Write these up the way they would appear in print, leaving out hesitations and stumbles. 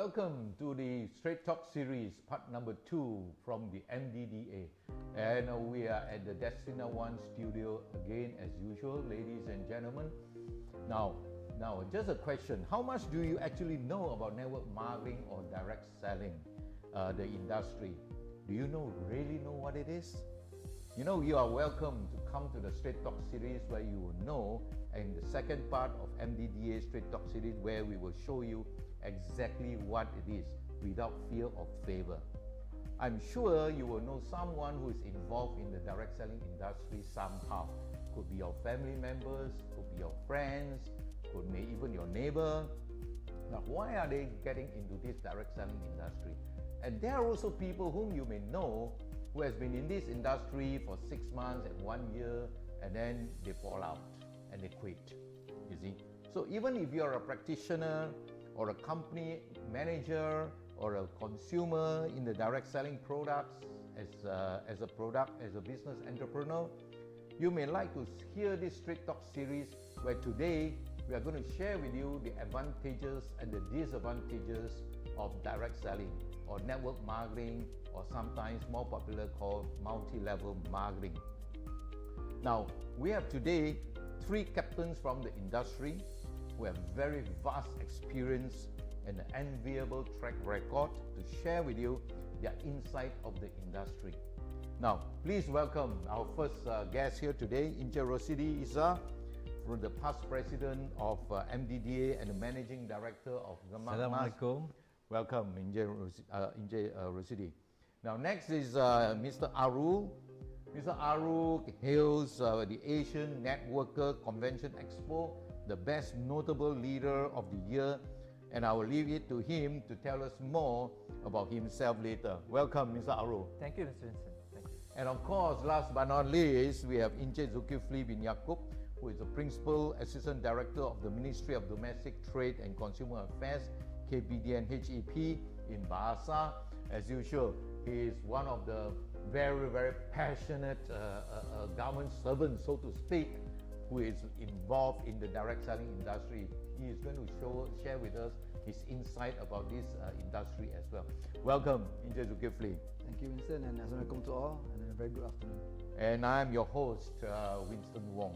welcome to the Straight Talk series, part number 2 from the Mdda. And we are at the Destina One studio again as usual, ladies and gentlemen. Now, just a question. How much do you actually know about network marketing or direct selling, the industry? Do you really know what it is? You are welcome to come to the Straight Talk series where you will know, and the second part of Mdda Straight Talk series where we will show you exactly what it is without fear or favor. I'm sure you will know someone who is involved in the direct selling industry somehow. Could be your family members, could be your friends, could be even your neighbor. Now, why are they getting into this direct selling industry? And there are also people whom you may know who has been in this industry for 6 months and 1 year, and then they fall out and they quit, you see. So even if you're a practitioner or a company manager or a consumer in the direct selling products as a business entrepreneur, you may like to hear this Straight Talk series where today we are going to share with you the advantages and the disadvantages of direct selling or network marketing, or sometimes more popular called multi-level marketing. Now, we have today 3 captains from the industry who have very vast experience and an enviable track record to share with you their insight of the industry. Now, please welcome our first guest here today, Encik Rosidi Isa, from the past president of Mdda and the managing director of Gemak. Assalamualaikum. Welcome, Encik Rosidi. Now, next is Mr. Aru. Mr. Aru hails the Asian Networker Convention Expo, the best notable leader of the year, and I will leave it to him to tell us more about himself later. Welcome, Mr. Aru. Thank you, Mr. Vincent. Thank you. And of course, last but not least, we have Encik Zulkifli bin Yaakob, who is the Principal Assistant Director of the Ministry of Domestic Trade and Consumer Affairs, KPDN HEP in Bahasa. As usual, he is one of the very, very passionate government servants, so to speak, who is involved in the direct selling industry. He is going to share with us his insight about this industry as well. Welcome, Encik Zulkifli. Thank you, Winston, and Assalamualaikum to all, and a very good afternoon. And I am your host, Winston Wong.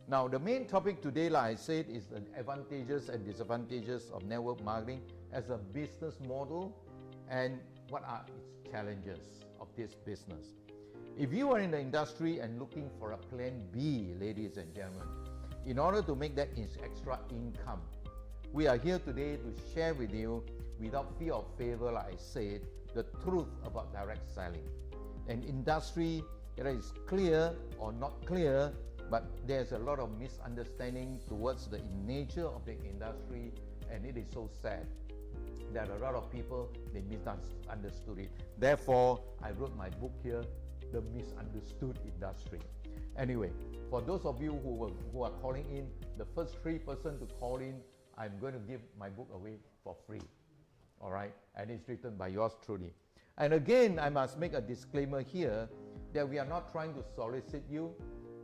Now, the main topic today, like I said, is the advantages and disadvantages of network marketing as a business model and what are its challenges of this business. If you are in the industry and looking for a plan B, ladies and gentlemen, in order to make that extra income, we are here today to share with you, without fear or favor, like I said, the truth about direct selling. An industry that is clear or not clear, but there's a lot of misunderstanding towards the nature of the industry, and it is so sad that a lot of people, they misunderstood it. Therefore, I wrote my book here, The Misunderstood Industry. Anyway, for those of you who are calling in, the first 3 persons to call in, I'm going to give my book away for free. All right, and it's written by yours truly. And again, I must make a disclaimer here that we are not trying to solicit you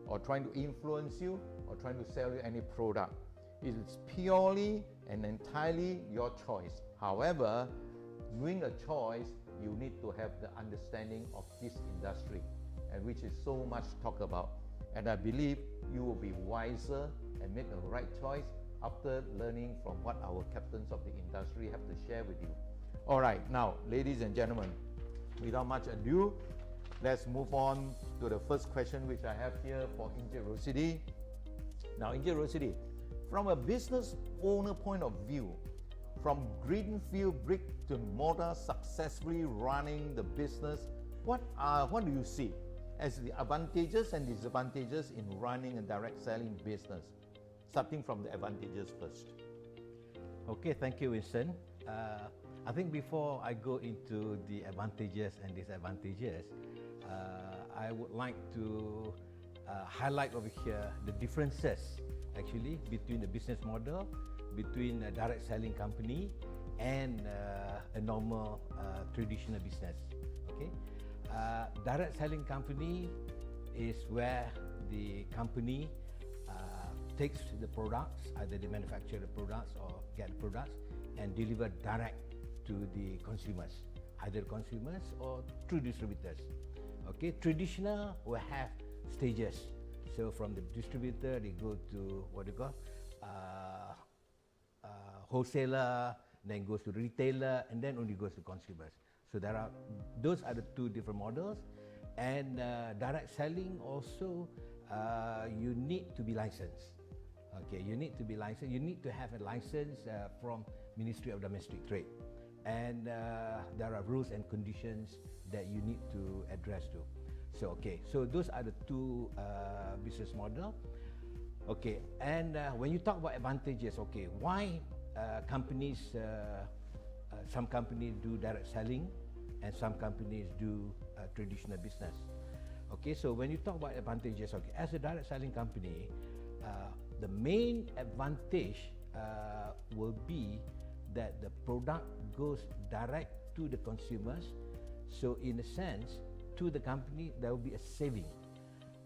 or trying to influence you or trying to sell you any product. It is purely and entirely your choice. However, doing a choice, you need to have the understanding of this industry, and which is so much talked about. And I believe you will be wiser and make the right choice after learning from what our captains of the industry have to share with you. All right, now, ladies and gentlemen, without much ado, let's move on to the first question which I have here for Encik Rosidi. Now, Encik Rosidi, from a business owner point of view, from greenfield brick to mortar, successfully running the business, what do you see as the advantages and disadvantages in running a direct selling business? Starting from the advantages first. Okay, thank you, Winston. I think before I go into the advantages and disadvantages, I would like to highlight over here the differences actually between the business model between a direct selling company and a normal traditional business. Okay, direct selling company is where the company takes the products, either they manufacture the products or get the products and deliver direct to the consumers, either consumers or through distributors. Okay, traditional will have stages. So from the distributor, they go to what you call wholesaler, then goes to retailer, and then only goes to consumers. So those are the two different models. And direct selling also, you need to be licensed. Okay, you need to be licensed. You need to have a license from Ministry of Domestic Trade, and there are rules and conditions that you need to address to. So okay, so those are the two business model. Okay, and when you talk about advantages, okay, why companies? Some companies do direct selling, and some companies do traditional business. Okay, so when you talk about advantages, okay, as a direct selling company, the main advantage will be that the product goes direct to the consumers. So in a sense, to the company, there will be a saving.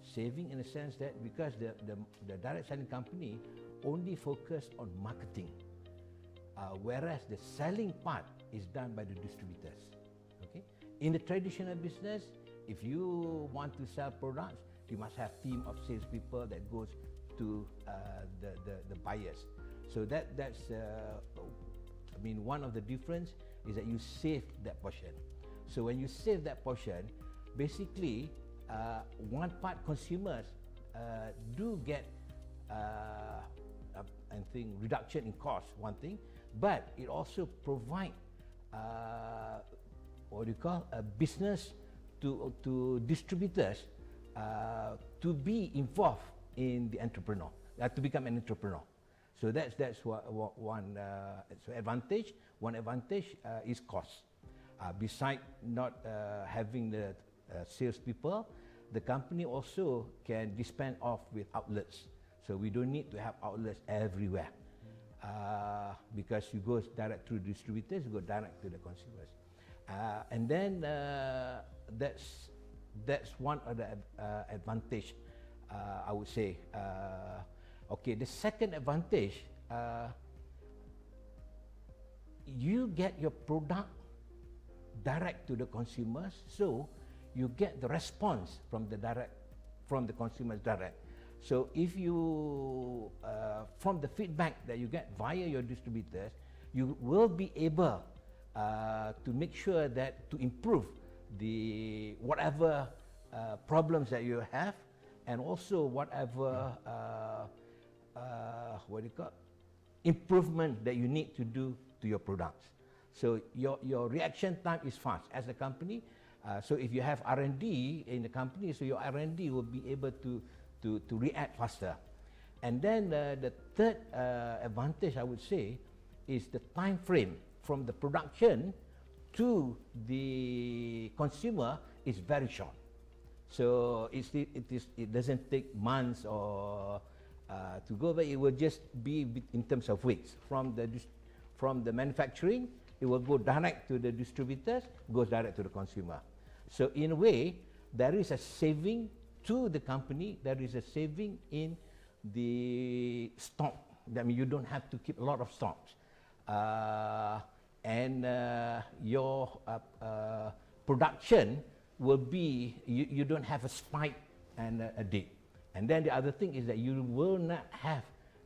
Saving in a sense that because the direct selling company only focus on marketing, whereas the selling part is done by the distributors. Okay, in the traditional business, if you want to sell products, you must have team of salespeople that goes to the buyers. So that's I mean, one of the difference is that you save that portion. So when you save that portion, basically one part consumers do get I think reduction in cost, one thing, but it also provide what do you call a business to distributors to be involved in the entrepreneur, to become an entrepreneur. So that's one so advantage. One advantage is cost. Besides not having the salespeople, the company also can dispense off with outlets. So we don't need to have outlets everywhere because you go direct through distributors, you go direct to the consumers. And then that's one of the advantage, I would say. Okay, the second advantage, you get your product direct to the consumers, so you get the response from the consumers direct. So if you, from the feedback that you get via your distributors, you will be able to make sure that to improve the whatever problems that you have, and also whatever what do you call improvement that you need to do to your products. So your reaction time is fast as a company. So if you have R&D in the company, so your R&D will be able to react faster. And then the third advantage, I would say, is the time frame from the production to the consumer is very short. So it doesn't take months or to go, but it will just be in terms of weeks. From the manufacturing, it will go direct to the distributors, goes direct to the consumer. So in a way, there is a saving to the company, there is a saving in the stock. That means you don't have to keep a lot of stocks. And your production will be, you don't have a spike and a dip. And then the other thing is that you will not have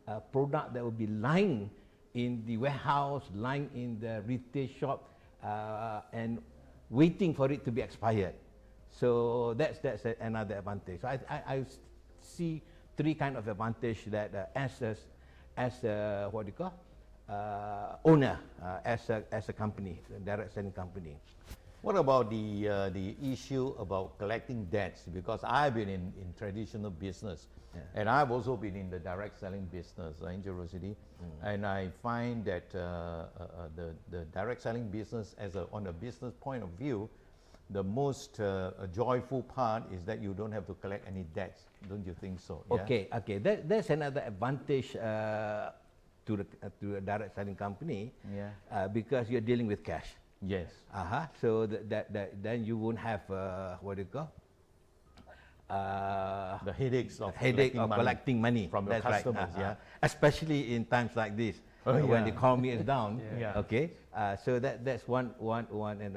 a product that will be lying in the warehouse, lying in the retail shop, and waiting for it to be expired. So that's another advantage. So I see three kind of advantage that as a what do you call owner, as a company, a direct selling company. What about the issue about collecting debts? Because I've been in traditional business, and I've also been in the direct selling business in Johor City, and I find that the direct selling business, on a business point of view, the most joyful part is that you don't have to collect any debts. Don't you think so? Okay, yeah? Okay. That's another advantage to a direct selling company, because you're dealing with cash. Yes. So then you won't have what do you call the headaches of collecting money from your customers. Right. Especially in times like this, when the economy is down. Okay, So that's one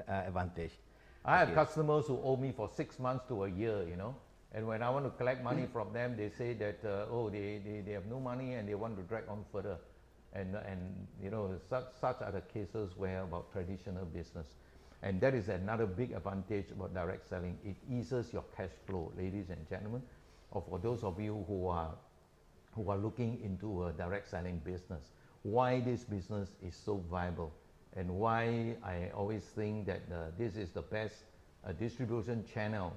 advantage. I have customers who owe me for 6 months to a year, you know, and when I want to collect money from them, they say that they have no money and they want to drag on further, and you know, such are the cases where about traditional business, and that is another big advantage about direct selling. It eases your cash flow, ladies and gentlemen, or for those of you who are looking into a direct selling business. Why this business is so viable, and why I always think that this is the best distribution channel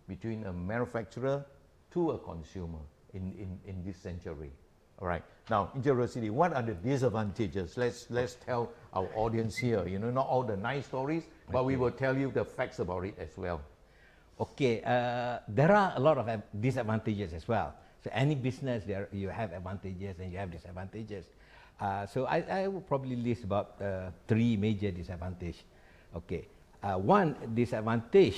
between a manufacturer to a consumer in this century. All right. Now, in curiosity, what are the disadvantages? Let's tell our audience here. You know, not all the nice stories, but we will tell you the facts about it as well. Okay, there are a lot of disadvantages as well. So any business, you have advantages and you have disadvantages. So I will probably list about 3 major disadvantages. Okay, one disadvantage,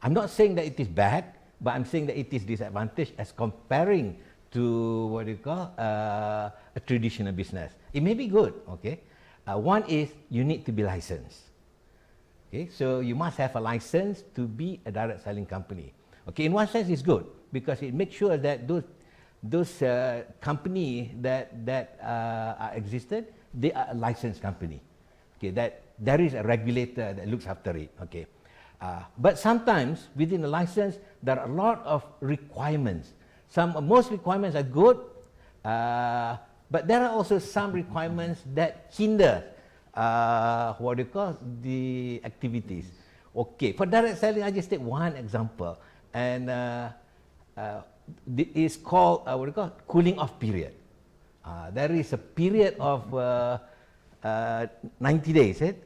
I'm not saying that it is bad, but I'm saying that it is disadvantage as comparing to what you call a traditional business. It may be good, okay. One is you need to be licensed. Okay, so you must have a license to be a direct selling company. Okay, in one sense it's good because it makes sure that those company that are existed, they are a licensed company. Okay, that there is a regulator that looks after it. Okay, but sometimes within the license there are a lot of requirements. Most requirements are good, but there are also some requirements that hinder what do you call the activities. Okay, for direct selling, I just take one example, and it's called what do you call cooling off period. There is a period of 90 days. 10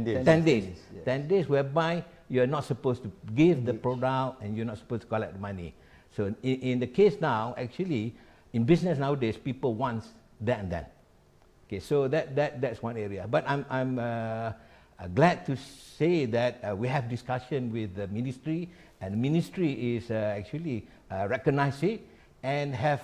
days. 10 days. Yes. 10 days whereby you are not supposed to give the product and you're not supposed to collect the money. So in the case now, actually, in business nowadays, people want that and then. Okay, so that's one area. But I'm glad to say that we have discussion with the ministry, and the ministry is actually recognize it and have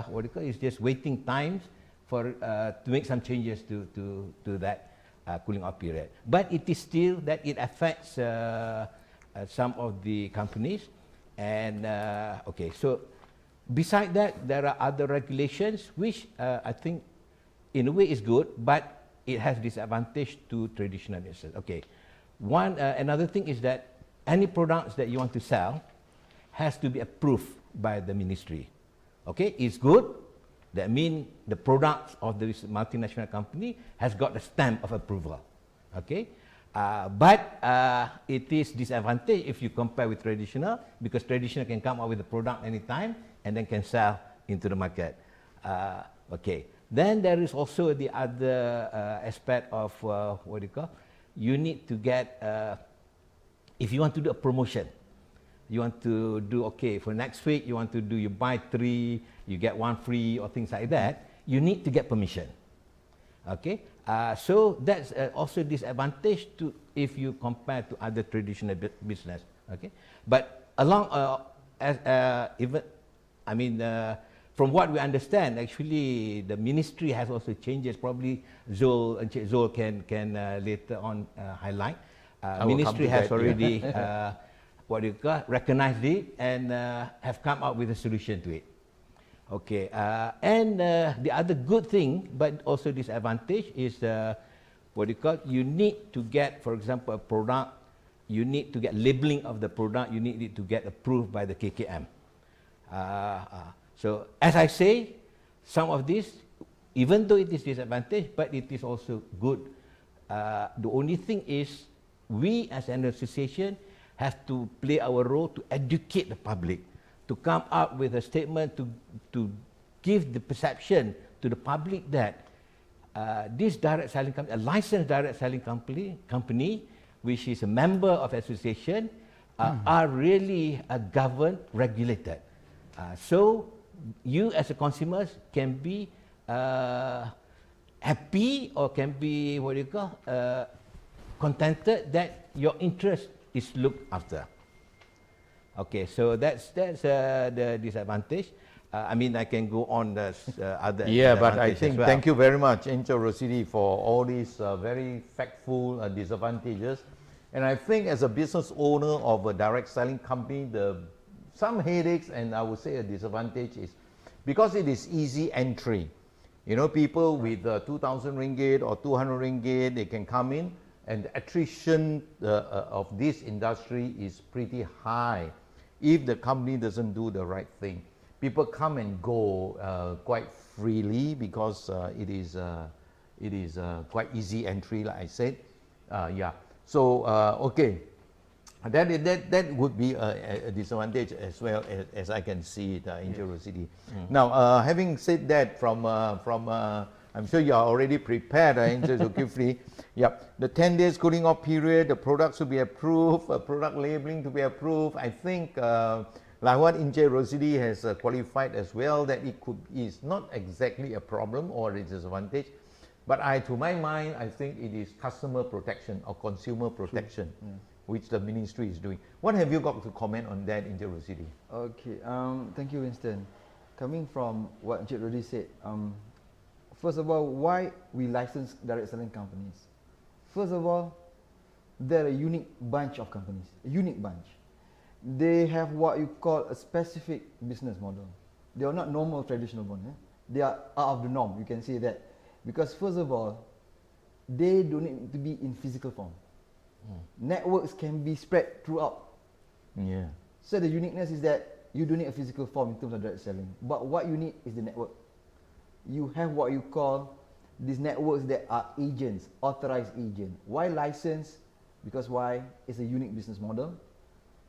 what do you call is just waiting times for to make some changes to that cooling off period. But it is still that it affects some of the companies. And okay, so beside that, there are other regulations which I think in a way is good, but it has disadvantage to traditional business. Okay, another thing is that any products that you want to sell has to be approved by the ministry. Okay, it's good. That means the products of this multinational company has got the stamp of approval. Okay, but it is disadvantage if you compare with traditional, because traditional can come up with a product anytime and then can sell into the market. Okay, then there is also the other aspect of what do you call? You need to get if you want to do a promotion. You want to do, okay, for next week you want to do, you buy 3, you get 1 free or things like that, you need to get permission. Okay, so that's also disadvantage to if you compare to other traditional business. Okay, but along even, I mean, from what we understand, actually the ministry has also changes. Probably Zul can later on highlight. Ministry has already what do you call, recognized it and have come up with a solution to it. Okay, and the other good thing, but also disadvantage, is what do you call, you need to get, for example, a product, you need to get labeling of the product, you need it to get approved by the KKM. So as I say, some of this, even though it is disadvantage, but it is also good. The only thing is, we as an association have to play our role to educate the public, to come up with a statement to give the perception to the public that this direct selling company, a licensed direct selling company, which is a member of association, are really governed, regulated. So you as a consumers can be happy or can be, what do you call, contented that your interest is looked after. Okay, so that's the disadvantage. I mean, I can go on the other Yeah, but I disadvantages think as well. thank you very much, Angel Rosidi, for all these very factful disadvantages. And I think as a business owner of a direct selling company, some headaches and I would say a disadvantage is because it is easy entry. You know, people with 2,000 ringgit or 200 ringgit, they can come in, and the attrition of this industry is pretty high if the company doesn't do the right thing. People come and go quite freely because it is quite easy entry, like I said. Yeah. So okay, that would be a disadvantage as well as I can see it in Angel City. Now, having said that, from I'm sure you are already prepared, Angel Zulkifli. Yep, the 10 days cooling off period, the products to be approved, product labeling to be approved. I think like what Inje Rosidi has qualified as well, that is not exactly a problem or a disadvantage, but to my mind, I think it is customer protection or consumer protection, which the ministry is doing. What have you got to comment on that, Inje Rosidi? Okay, thank you, Winston. Coming from what Encik Rodi said, first of all, why we license direct selling companies? First of all, they're a unique bunch of companies, a unique bunch. They have what you call a specific business model. They are not normal traditional one. They are out of the norm, you can say that. Because first of all, they don't need to be in physical form. Networks can be spread throughout. Yeah. So the uniqueness is that you don't need a physical form in terms of direct selling. But what you need is the network. You have what you call these networks that are agents, authorized agents. Why license? Because why? It's a unique business model.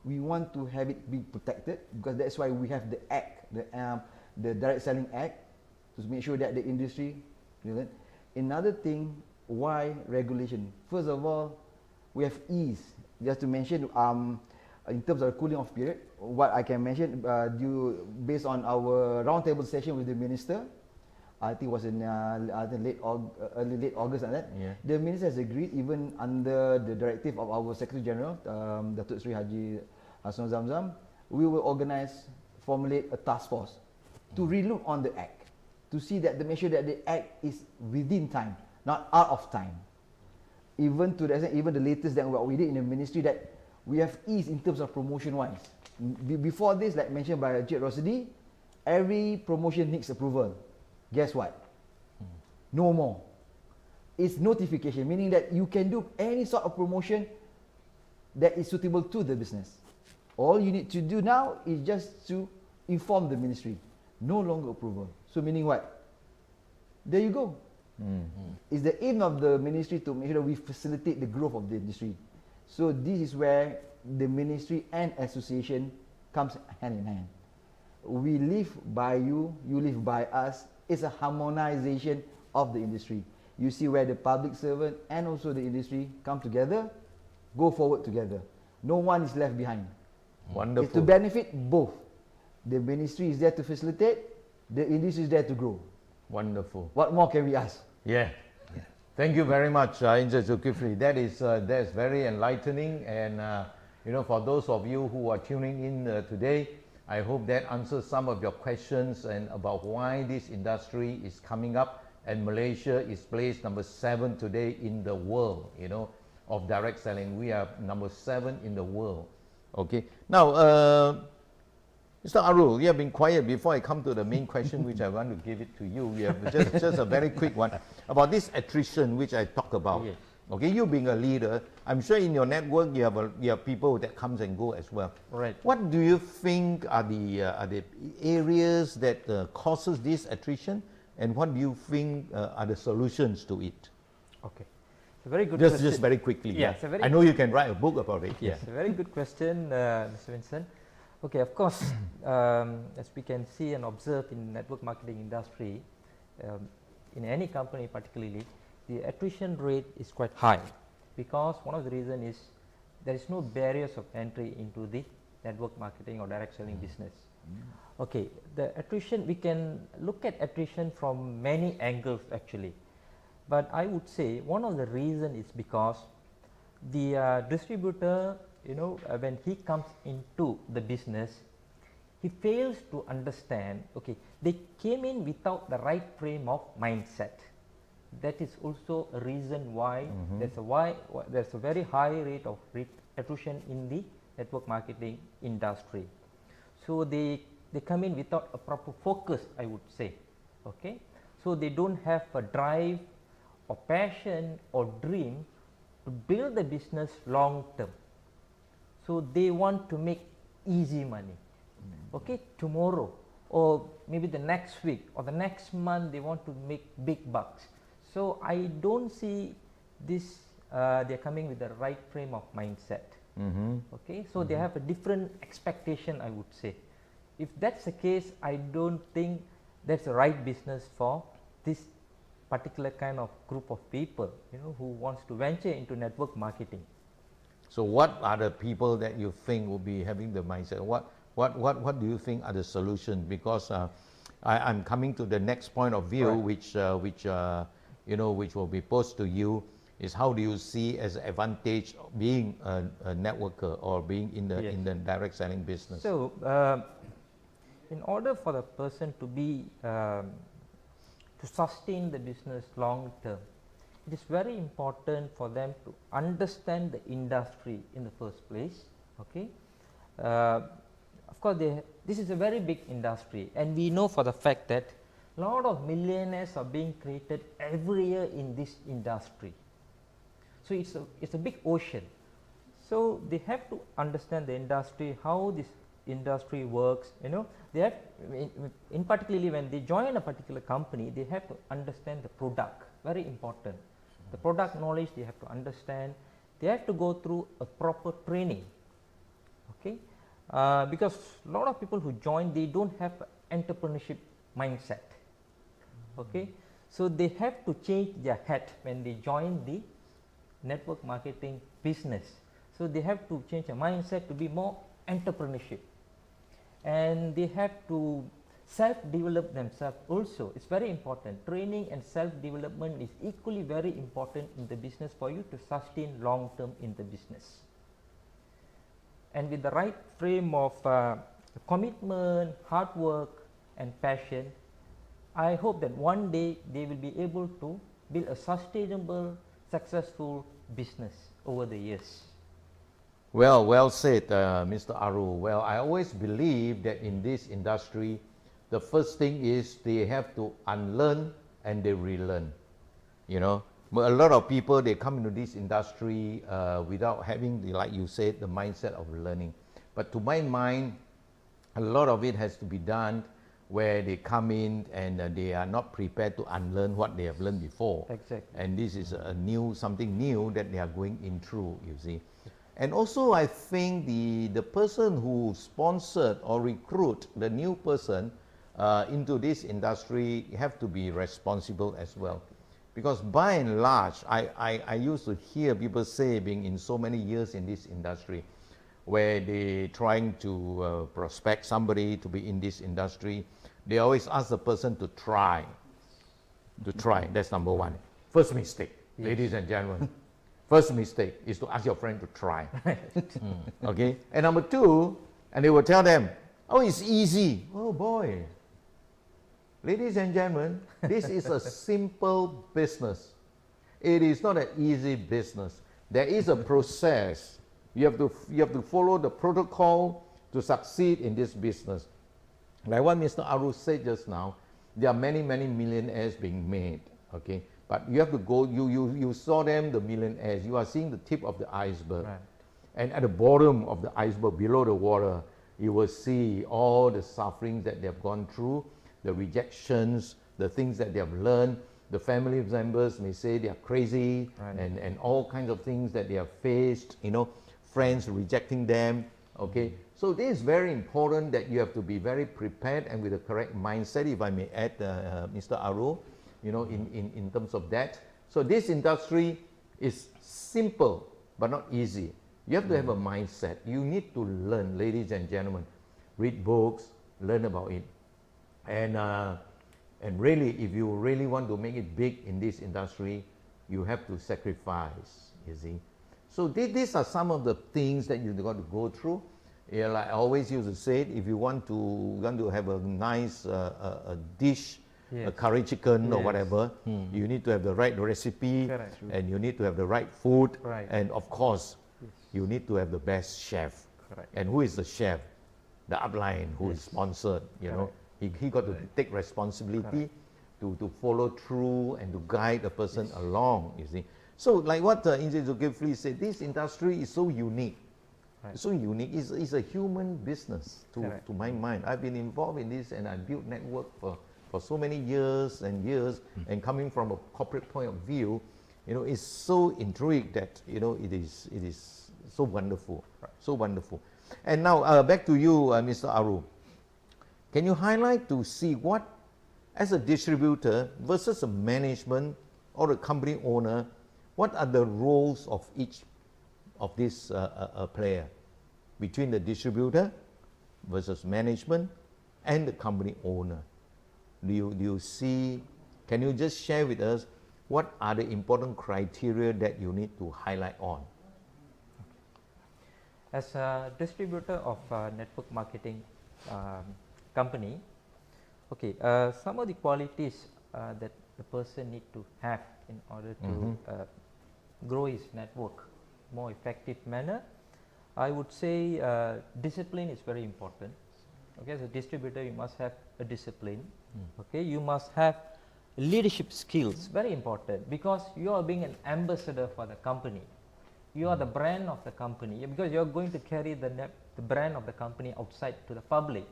We want to have it be protected because that's why we have the act, the Direct Selling Act, to make sure that the industry. Another thing, why regulation? First of all, we have ease. Just to mention, in terms of the cooling off period, what I can mention, based on our roundtable session with the minister, I think it was in late August, like that. Yeah. The minister has agreed, even under the directive of our Secretary General, Datuk Sri Haji Hassan Zamzam, we will formulate a task force to relook on the act, to see that make sure that the act is within time, not out of time. Even to the extent, even the latest than what we did in the ministry, that we have ease in terms of promotion wise. Before this, like mentioned by Encik Rosidi, every promotion needs approval. Guess what? No more. It's notification, meaning that you can do any sort of promotion that is suitable to the business. All you need to do now is just to inform the ministry. No longer approval. So meaning what? There you go. It's the aim of the ministry to make sure that we facilitate the growth of the industry. So this is where the ministry and association comes hand in hand. We live by you, you live by us. It's a harmonization of the industry. You see where the public servant and also the industry come together, go forward together. No one is left behind. Wonderful. It's to benefit both. The ministry is there to facilitate, the industry is there to grow. Wonderful. What more can we ask? Yeah. Thank you very much, Inja Zulkifli. That's very enlightening, and for those of you who are tuning in today, I hope that answers some of your questions and about why this industry is coming up, and Malaysia is placed number 7 today in the world, of direct selling. We are number 7 in the world. Okay. Now, Mr. Arul, you have been quiet before I come to the main question, which I want to give it to you. We have just a very quick one about this attrition, which I talked about. Yes. Okay, you being a leader, I'm sure in your network you have people that comes and go as well. Right. What do you think are the areas that causes this attrition, and what do you think are the solutions to it? Okay, it's a very good question. Just very quickly. Yeah, I know you can write a book about it. Yes, a very good question, Mr. Vincent. Okay, of course, as we can see and observe in the network marketing industry, in any company particularly, the attrition rate is quite high, because one of the reasons is there is no barriers of entry into the network marketing or direct selling business. Okay, the attrition, we can look at attrition from many angles actually, but I would say one of the reasons is because the distributor, when he comes into the business, he fails to understand, okay, they came in without the right frame of mindset. That is also a reason why there's a very high rate of attrition in the network marketing industry. So they come in without a proper focus, I would say. Okay, so they don't have a drive or passion or dream to build the business long term. So they want to make easy money. Okay, tomorrow or maybe the next week or the next month they want to make big bucks. So I don't see this, they're coming with the right frame of mindset. Okay, so they have a different expectation, I would say. If that's the case, I don't think that's the right business for this particular kind of group of people, you know, who wants to venture into network marketing. So what are the people that you think will be having the mindset? What do you think are the solutions? Because I'm coming to the next point of view, right, which will be posed to you, is how do you see as an advantage of being a networker or being in the direct selling business? So in order for the person to be to sustain the business long term, it is very important for them to understand the industry in the first place. Okay, of course this is a very big industry, and we know for the fact that a lot of millionaires are being created every year in this industry. So it's a big ocean. So they have to understand the industry, how this industry works. You know, they have, in particularly when they join a particular company, they have to understand the product. Very important. The product knowledge they have to understand. They have to go through a proper training. Okay, because a lot of people who join, they don't have entrepreneurship mindset. Okay, so they have to change their hat when they join the network marketing business. So they have to change their mindset to be more entrepreneurship, and they have to self-develop themselves also. It's very important. Training and self-development is equally very important in the business for you to sustain long term in the business. And with the right frame of commitment, hard work and passion, I hope that one day they will be able to build a sustainable, successful business over the years. Well said, Mr. Aru. Well, I always believe that in this industry, the first thing is they have to unlearn and they relearn. You know, a lot of people, they come into this industry without having, like you said, the mindset of learning. But to my mind, a lot of it has to be done where they come in and they are not prepared to unlearn what they have learned before. Exactly. And this is something new that they are going in through, you see. And also I think the person who sponsored or recruit the new person into this industry have to be responsible as well. Because by and large, I used to hear people say, being in so many years in this industry, where they trying to prospect somebody to be in this industry, they always ask the person to try. That's number one. First mistake, ladies and gentlemen. First mistake is to ask your friend to try. Okay? And number two, and they will tell them, oh, it's easy. Oh boy. Ladies and gentlemen, this is a simple business. It is not an easy business. There is a process. You have to follow the protocol to succeed in this business. Like what Mr. Aru said just now, there are many millionaires being made. Okay? But you have to go, you saw them, the millionaires, you are seeing the tip of the iceberg. Right. And at the bottom of the iceberg, below the water, you will see all the sufferings that they have gone through, the rejections, the things that they have learned. The family members may say they are crazy, right, and all kinds of things that they have faced, you know, friends rejecting them. Okay, so this is very important that you have to be very prepared and with the correct mindset, if I may add, Mr. Aru, you know, in terms of that. So this industry is simple but not easy. You have to have a mindset. You need to learn, ladies and gentlemen. Read books, learn about it. And really, if you really want to make it big in this industry, you have to sacrifice, you see. So these are some of the things that you've got to go through. Yeah, like I always used to say, if you want to have a nice a dish, a Yes. curry chicken or Yes. whatever, you need to have the right recipe, Correct. and you need to have the right food, Right. and of course, Yes. you need to have the best chef. Correct. And who is the chef? The upline who is Yes. sponsored. You know, he got to take responsibility to follow through and to guide a person along. You see, so like what Injil Zulkifli said, this industry is so unique. Right. So unique. It's a human business Correct. to my mind. I've been involved in this and I built network for so many years and years. And coming from a corporate point of view, you know, it's so intrigued that, you know, it is so wonderful, so wonderful. And now back to you, Mr. Aru. Can you highlight to see what, as a distributor versus a management or a company owner, what are the roles of each of this player between the distributor versus management and the company owner? Do you see, can you just share with us what are the important criteria that you need to highlight on? As a distributor of network marketing company, okay, some of the qualities that the person need to have in order to grow his network more effective manner, I would say discipline is very important. Okay, as a distributor, you must have a discipline. Okay, you must have leadership skills, very important, because you are being an ambassador for the company. You are the brand of the company, because you are going to carry the brand of the company outside to the public.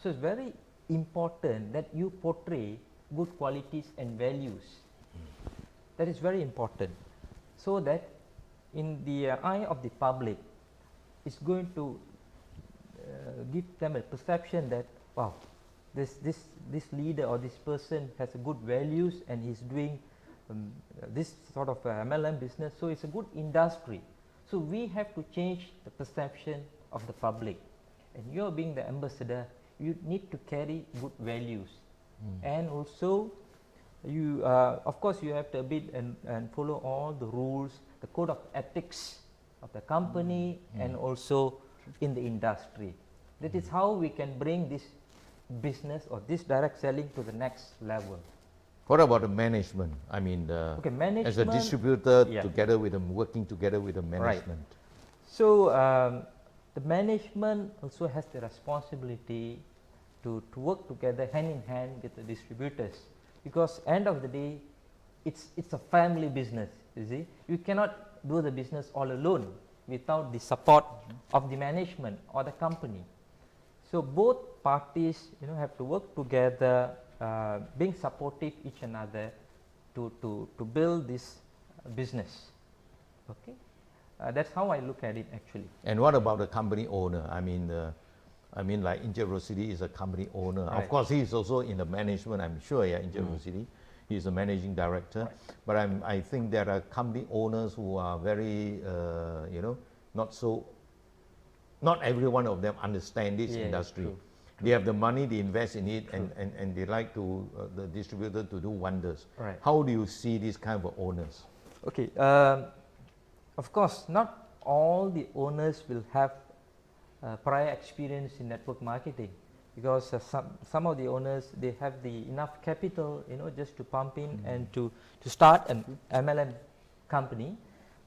So it's very important that you portray good qualities and values. That is very important, so that in the eye of the public, it's going to give them a perception that, wow, this leader or this person has a good values and he's doing this sort of MLM business, so it's a good industry. So we have to change the perception of the public, and you're being the ambassador, you need to carry good values. And also you of course you have to abide and follow all the rules, the code of ethics of the company and also in the industry. That is how we can bring this business or this direct selling to the next level. What about the management? I mean, Okay, management, as a distributor, yeah. together with them, working together with the management. So the management also has the responsibility to work together hand in hand with the distributors, because end of the day, it's a family business. You see, you cannot do the business all alone without the support of the management or the company. So both parties, you know, have to work together, being supportive each another to build this business. Okay, that's how I look at it actually. And what about the company owner? I mean, like Injil Rosidi is a company owner. Right. Of course, he is also in the management. I'm sure, yeah, Injil Rosidi, he is a managing director. Right. But I think there are company owners who are very, you know, not every one of them understand this Yeah, industry. true. They have the money, they invest in it, and they like to the distributor to do wonders. Right. How do you see these kind of owners? Okay, of course, not all the owners will have prior experience in network marketing, because some of the owners, they have the enough capital, you know, just to pump in and to start an MLM company,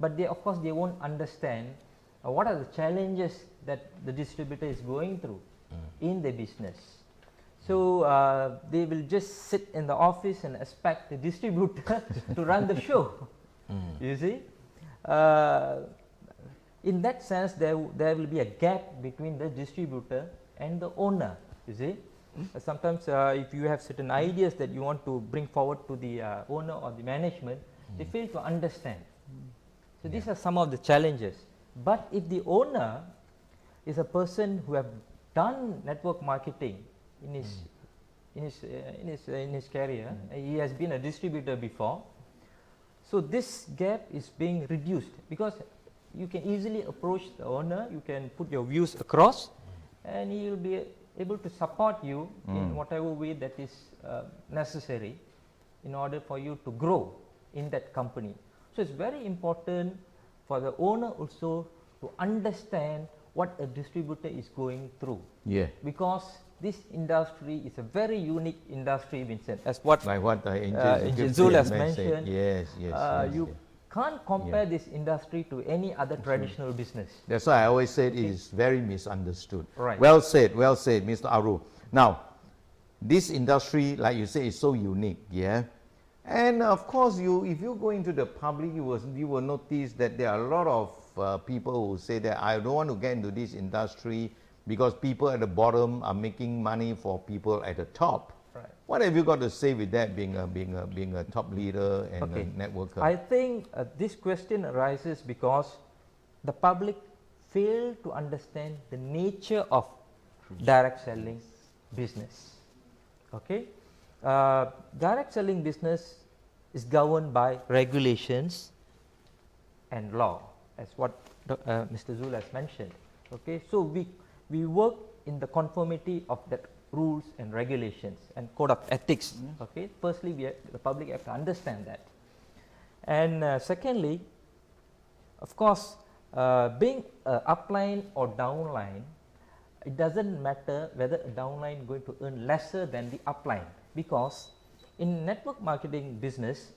but they, of course, they won't understand what are the challenges that the distributor is going through in the business. So they will just sit in the office and expect the distributor to run the show. You see, in that sense, there will be a gap between the distributor and the owner. You see, sometimes if you have certain ideas that you want to bring forward to the owner or the management, they fail to understand. So these are some of the challenges. But if the owner is a person who have done network marketing in his career, he has been a distributor before, so this gap is being reduced, because you can easily approach the owner, you can put your views across, and he will be able to support you in whatever way that is necessary in order for you to grow in that company. So it's very important for the owner also to understand what a distributor is going through. Yeah. Because this industry is a very unique industry, Vincent, as what Like what Encik Zul has said. mentioned. Yes, yes, yes, You yes. can't compare this industry to any other traditional business. That's why I always said it is very misunderstood. Right. Well said, Mr. Aru. Now, this industry, like you say, is so unique, yeah? And of course, if you go into the public, you will notice that there are a lot of people who say that I don't want to get into this industry because people at the bottom are making money for people at the top. Right. What have you got to say with that, being a top leader and a networker? I think this question arises because the public fail to understand the nature of direct selling business. Okay, direct selling business is governed by regulations and law, as what Mr. Zul has mentioned. Okay, so we work in the conformity of that rules and regulations and code of ethics. Okay, firstly, the public have to understand that, and secondly, of course, being upline or downline, it doesn't matter whether a downline is going to earn lesser than the upline, because in network marketing business,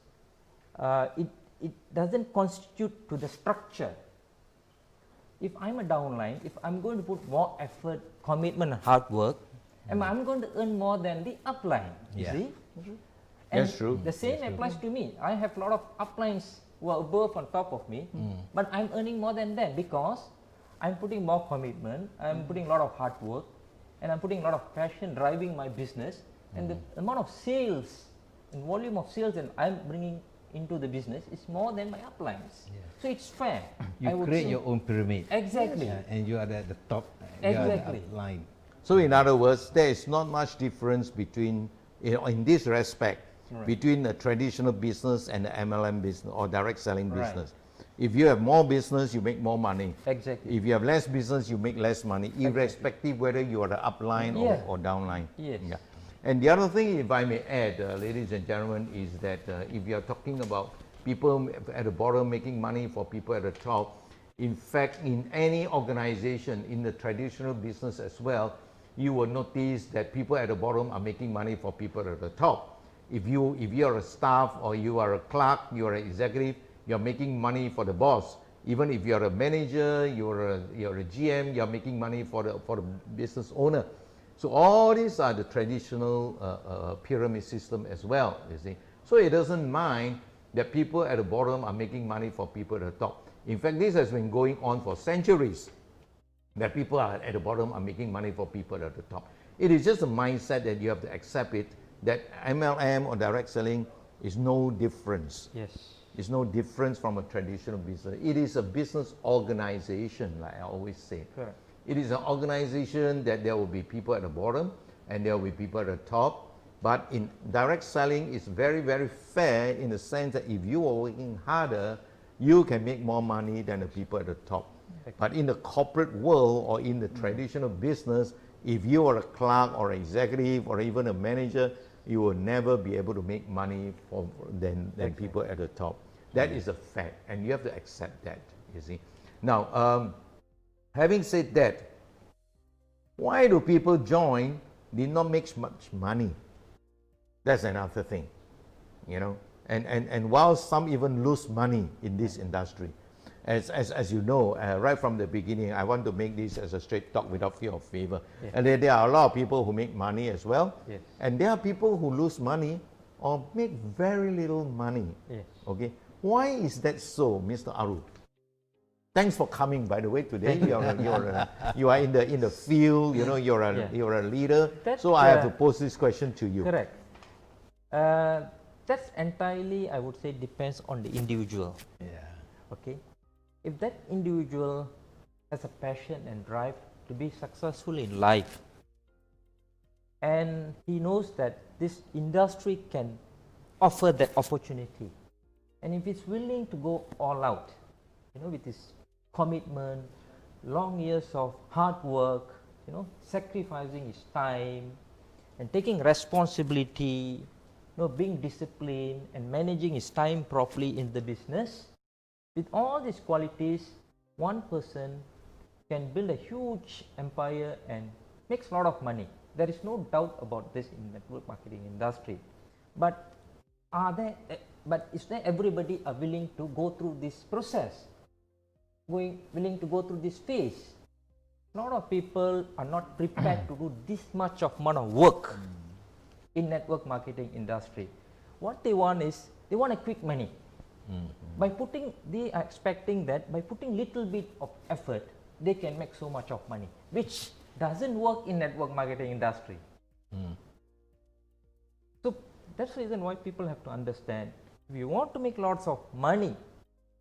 it doesn't constitute to the structure. If I'm a downline, if I'm going to put more effort, commitment and hard work, I'm going to earn more than the upline, you see. And That's true. the same applies to me. I have a lot of uplines who are above on top of me, but I'm earning more than them because I'm putting more commitment, I'm putting a lot of hard work, and I'm putting a lot of passion driving my business, and the amount of sales and volume of sales that I'm bringing into the business is more than my uplines. So it's fair. I You would create say. your own pyramid. Exactly. And you are at the top. Exactly. You are the line. So in other words, there is not much difference between, in this respect, between a traditional business and the MLM business or direct selling business. If you have more business, you make more money. Exactly. If you have less business, you make less money, irrespective whether you are the upline or downline. Yes. Yeah. And the other thing, if I may add, ladies and gentlemen, is that if you are talking about people at the bottom making money for people at the top, in fact, in any organization, in the traditional business as well, you will notice that people at the bottom are making money for people at the top. If you're a staff or you are a clerk, you are an executive, you're making money for the boss. Even if you're a manager, you're a GM, you're making money for the business owner. So all these are the traditional pyramid system as well, you see. So it doesn't mind that people at the bottom are making money for people at the top. In fact, this has been going on for centuries, that people at the bottom are making money for people at the top. It is just a mindset that you have to accept it, that MLM or direct selling is no difference. Yes. It's no difference from a traditional business. It is a business organization, like I always say. Correct. It is an organization that there will be people at the bottom and there will be people at the top. But in direct selling, it's very, very fair in the sense that if you are working harder, you can make more money than the people at the top. Okay. But in the corporate world or in the traditional business, if you are a clerk or an executive or even a manager, you will never be able to make money than people at the top. That is a fact, and you have to accept that, you see. Now, having said that, why do people join did not make much money? That's another thing, you know. And while some even lose money in this industry, as you know, right from the beginning, I want to make this as a straight talk without fear of favor. Yes. And there are a lot of people who make money as well. Yes. And there are people who lose money or make very little money. Yes. Okay. Why is that so, Mr. Aru? Thanks for coming, by the way, today. You are in the field, you know, you're a leader. So I have to pose this question to you. Correct. That's entirely, I would say, depends on the individual. Yeah. Okay. If that individual has a passion and drive to be successful in life, and he knows that this industry can offer that opportunity, and if he's willing to go all out, you know, with his commitment, long years of hard work, you know, sacrificing his time and taking responsibility, you know, being disciplined and managing his time properly in the business, with all these qualities, one person can build a huge empire and makes a lot of money. There is no doubt about this in network marketing industry. But is there everybody are willing to go through this process? Willing to go through this phase? A lot of people are not prepared to do this much of amount of work in network marketing industry. What they want is, they want a quick money. They are expecting that by putting little bit of effort, they can make so much of money, which doesn't work in network marketing industry. So that's the reason why people have to understand, if you want to make lots of money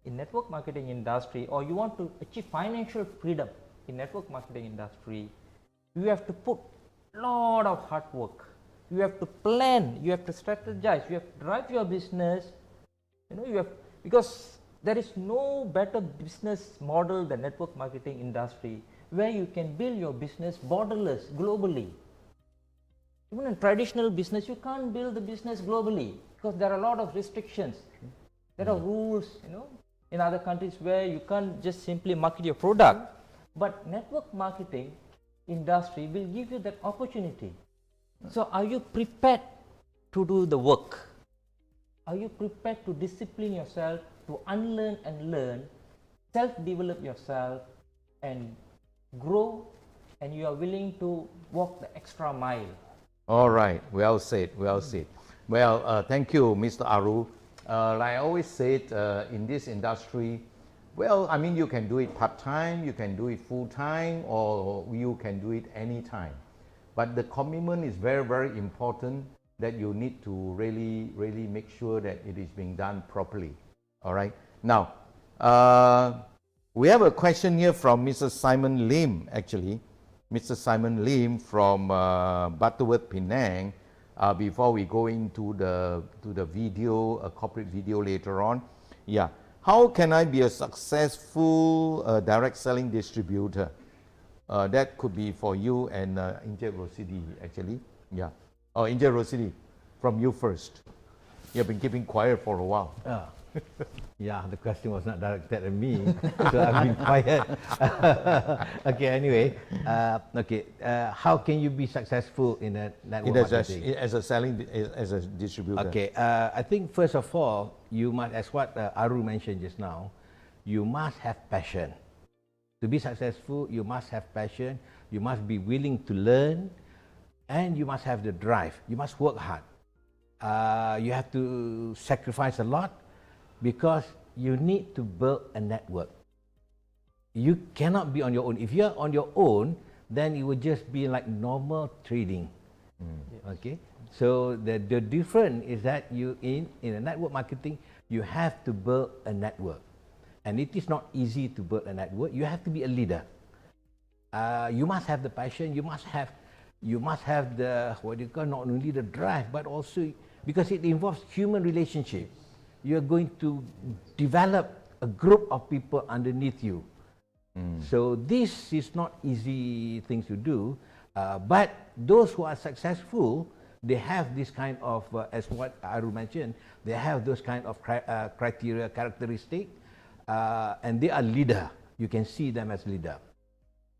in network marketing industry, or you want to achieve financial freedom in network marketing industry, you have to put lot of hard work. You have to plan, you have to strategize, you have to drive your business. Because there is no better business model than network marketing industry, where you can build your business borderless globally. Even in traditional business, you can't build the business globally because there are a lot of restrictions. There are rules, in other countries where you can't just simply market your product. But network marketing industry will give you that opportunity. So are you prepared to do the work? Are you prepared to discipline yourself, to unlearn and learn, self-develop yourself and grow, and you are willing to walk the extra mile? All right, well said, well said. Well, thank you, Mr. Aru. Like I always said, in this industry, well, I mean, you can do it part-time, you can do it full-time, or you can do it anytime. But the commitment is very, very important, that you need to really, really make sure that it is being done properly. All right. Now, we have a question here from Mr. Simon Lim, actually. Mr. Simon Lim from Butterworth, Penang. Before we go into the video, a corporate video later on. Yeah. How can I be a successful direct selling distributor? That could be for you and Injit Rosidi, actually. Yeah. Oh, Injit Rosidi, from you first. You've been keeping quiet for a while. Yeah, the question was not directed at me, so I've been quiet. Okay, anyway, how can you be successful in a network marketing? As a distributor. Okay, I think first of all, you must, as what Aru mentioned just now, you must have passion. To be successful, you must have passion, you must be willing to learn, and you must have the drive. You must work hard. You have to sacrifice a lot, because you need to build a network. You cannot be on your own. If you're on your own, then it would just be like normal trading. Okay, so the difference is that you in a network marketing, you have to build a network, and it is not easy to build a network. You have to be a leader. You must have the passion. You must have the, what do you call, not only the drive, but also, because it involves human relationship. You are going to develop a group of people underneath you. So this is not easy things to do, but those who are successful, they have this kind of, as what Aru mentioned, they have those kind of criteria, characteristic, and they are leader. You can see them as leader.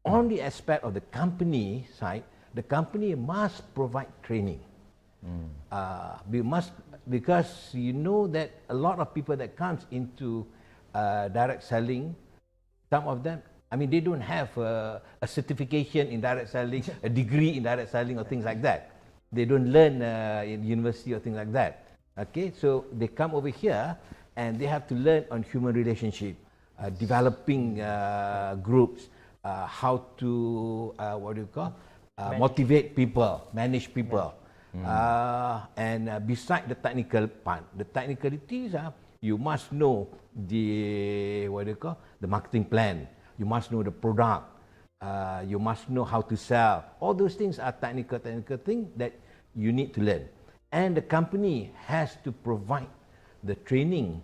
On the aspect of the company side, the company must provide training. We must, because you know that a lot of people that comes into direct selling, some of them, I mean, they don't have a certification in direct selling, a degree in direct selling or things like that. They don't learn in university or things like that. Okay, so they come over here and they have to learn on human relationship, developing groups, how to, what do you call, motivate people, manage people. And beside the technical part, the technicalities are, you must know the, what do you call, the marketing plan. You must know the product. You must know how to sell. All those things are technical things that you need to learn. And the company has to provide the training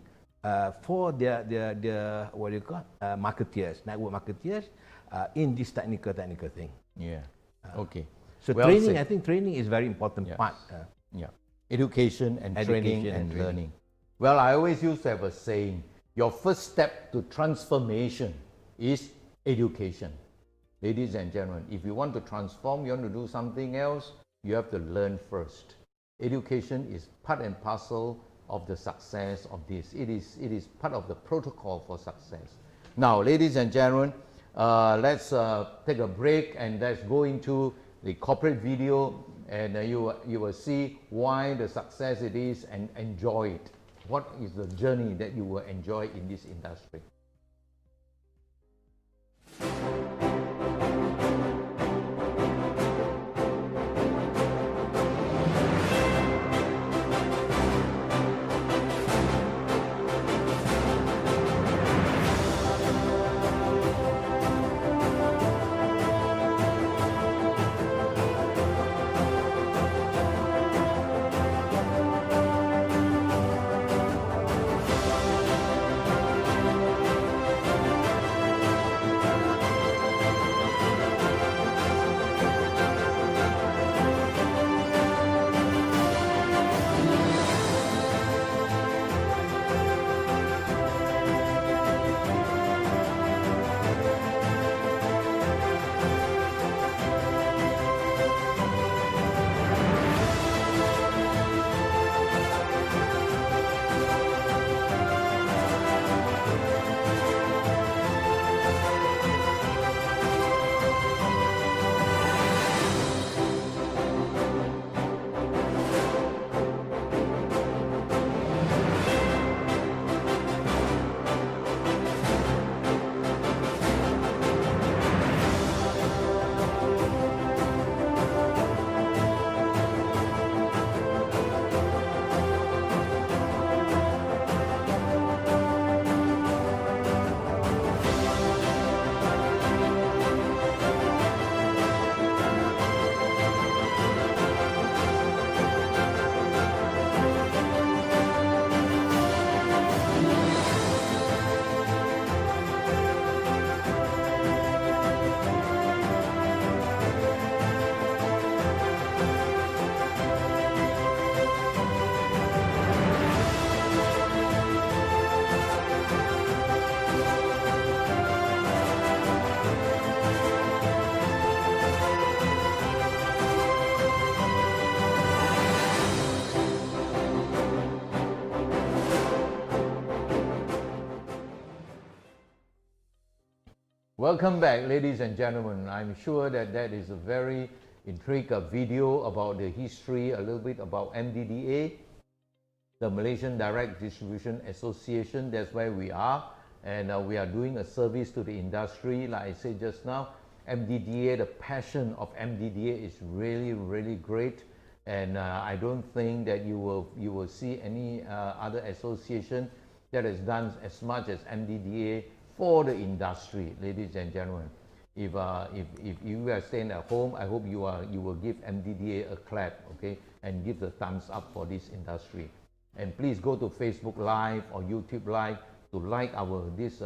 for their what do you call, marketeers, network marketeers, in this technical thing. Yeah. Okay. So well training, said. I think training is very important part. Yeah. Education and training and learning. Well, I always used to have a saying, your first step to transformation is education. Ladies and gentlemen, if you want to transform, you want to do something else, you have to learn first. Education is part and parcel of the success of this. It is part of the protocol for success. Now, ladies and gentlemen, let's take a break and let's go into the corporate video, and you will see why the success it is and enjoy it. What is the journey that you will enjoy in this industry? Welcome back, ladies and gentlemen. I'm sure that that is a very intriguing video about the history, a little bit about Mdda, the Malaysian Direct Distribution Association. That's where we are, and we are doing a service to the industry. Like I said just now, Mdda, the passion of Mdda is really, really great, and I don't think that you will see any other association that has done as much as Mdda for the industry, ladies and gentlemen. If you are staying at home, I hope you will give Mdda a clap, okay, and give the thumbs up for this industry. And please go to Facebook Live or YouTube Live to like this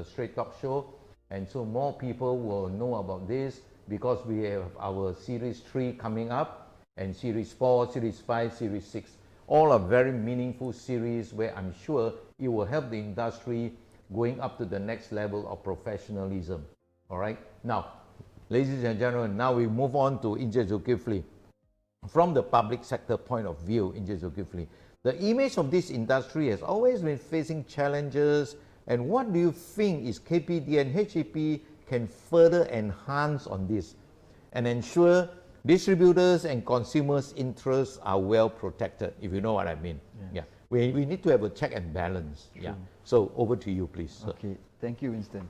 Straight Talk show, and so more people will know about this, because we have our Series 3 coming up, and Series 4, Series 5, Series 6. All are very meaningful series where I'm sure it will help the industry going up to the next level of professionalism. All right. Now, ladies and gentlemen, now we move on to Encik Zulkifli. From the public sector point of view, Encik Zulkifli, the image of this industry has always been facing challenges. And what do you think is KPD and HAP can further enhance on this and ensure distributors and consumers' interests are well protected, if you know what I mean? Yeah. We need to have a check and balance. True. Yeah. So over to you, please. Okay. Thank you, Winston.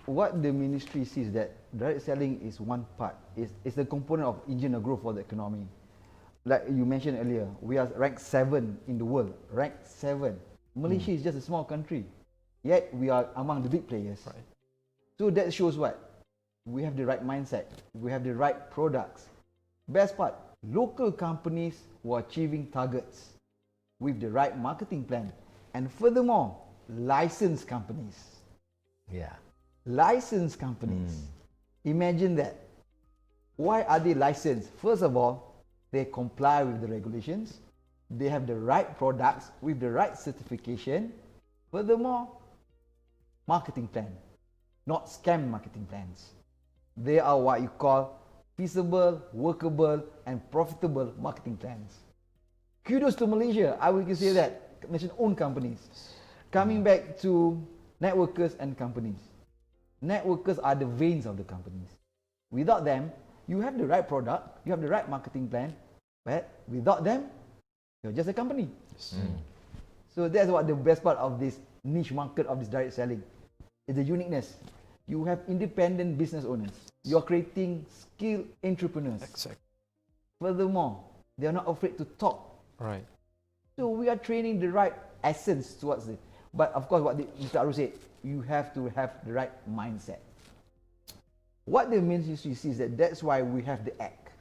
What the ministry sees that direct selling is one part. It's a component of engine of growth for the economy. Like you mentioned earlier, we are ranked 7 in the world. Ranked 7. Malaysia is just a small country, yet we are among the big players. Right. So that shows what? We have the right mindset. We have the right products. Best part, local companies who are achieving targets with the right marketing plan. And furthermore, licensed companies. Yeah. Licensed companies. Imagine that. Why are they licensed? First of all, they comply with the regulations. They have the right products with the right certification. Furthermore, marketing plan, not scam marketing plans. They are what you call feasible, workable, and profitable marketing plans. Kudos to Malaysia. I will say that. Malaysian-owned companies. Coming back to networkers and companies. Networkers are the veins of the companies. Without them, you have the right product, you have the right marketing plan, but without them, you're just a company. So that's what the best part of this niche market of this direct selling is the uniqueness. You have independent business owners. You're creating skilled entrepreneurs. Exactly. Furthermore, they are not afraid to talk. Right. So we are training the right essence towards it. But of course, what Mr. Aru said, you have to have the right mindset. What the ministry sees that that's why we have the act.